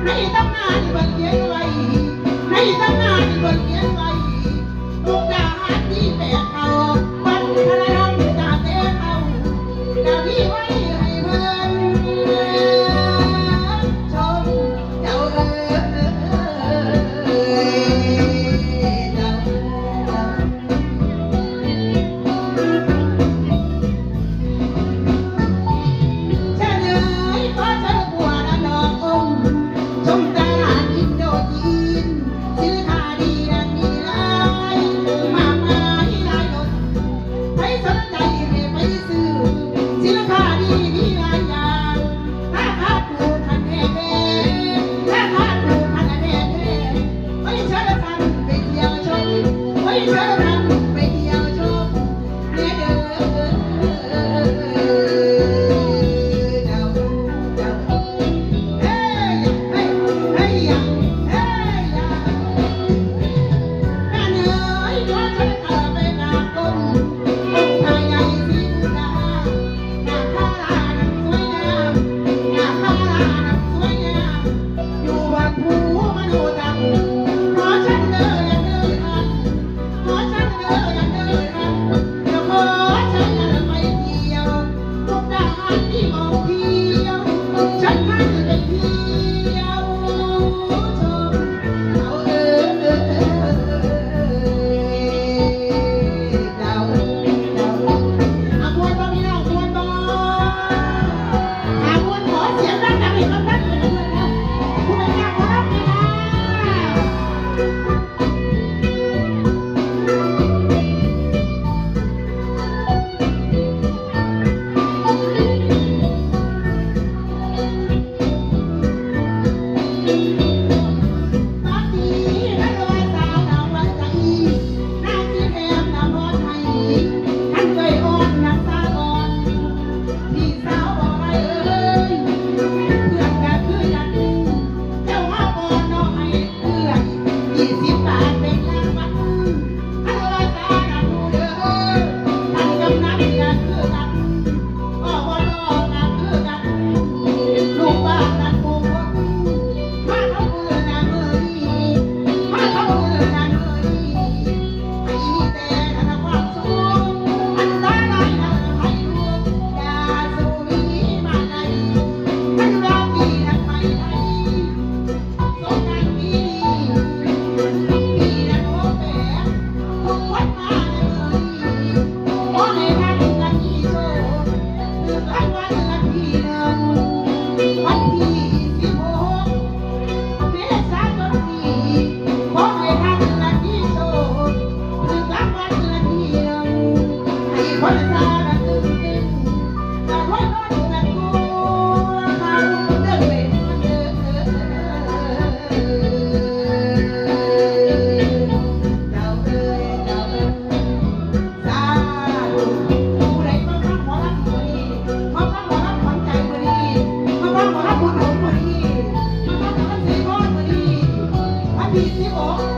ในตำนานที่เพิ่นเขียนไว้ในตำนานที่เพิ่นเขียนไว้ลูกดาหารที่แบกเขาวัฒนธรรมจากแต่เขาดาพี่ไว้ให้เพิ่นชมเจ้าเอ๋ยเจ้า เชิญเลยขอเชิญบัวและดอกอมชมตลาดอินโดจีนสินค้าดีดังมีหลายมากมายหลายรสใครสนใจให้ไปซื้อสินค้าดีมีหลายอย่างราคาถูกทันแท้ราคาถูกทันแท้ไปเชิญท่านไปเที่ยวชมไปเชิญท่านไปเที่ยวชมเด้อเด้อ อยู่บนภูมาดูตังขอฉันเด้ออย่าเด้อทันขอฉันเด้ออย่าเด้อทันเดี๋ยวขอฉันไปเที่ยวทุกด้านที่มองเที่ยวฉันให้ไปเที่ยวชมเอาเดาอาควรบ่พี่น้องควรบ่หาควรขอเสียงดังๆให้กับท่านเลยนะผู้เป็นเจ้าของเราเนี่ยนะตอนนี้ท่านรอยสาวดาววันใจนางสีแถมนำพรให้ท่านเคยอ่อนนักสาก่อนพี่สาวบอกให้เอ้ย เพื่อนก็คือกันเจ้ามาบ่น้อยเพื่อน20 บาทเป็นรางวัลท่านว่าตาดังดูเด้อท่านกำนันก็คือกันอบตก็คือกันลูกบ้านนั่นผู้คนมาทำบุญนะมื้อนี้มาทำบุญนะมื้อนี้ให้มีแต่ความสุขอันตรายนะให้ลูกอย่าสู่มีมาใด ทั้งรักดีทั้งไม่ได้สงกันดีดีนะโอ้แม่ทุกวันมาเลยขอให้ท่านลัคกี้โชคถึงรางวัลลัคกี้หนึ่งวันที่16เมษายนนี้ขอให้ท่านลัคกี้โชคถึงรางวัลลัคกี้หนึ่งให้คนสาระตึงตึง จะร้อยร้อยแบบกูเขาเดินไปมันเดินเจ้าเอ้ยเจ้าเอ้ยสาธุผู้ใดมาฟังหมอลำตัวนี้มาฟังหมอลำขวัญใจตัวนี้มาฟังหมอลำบุญหลวงตัวนี้มาฟังหมอลำสีก้อนตัวนี้วันที่16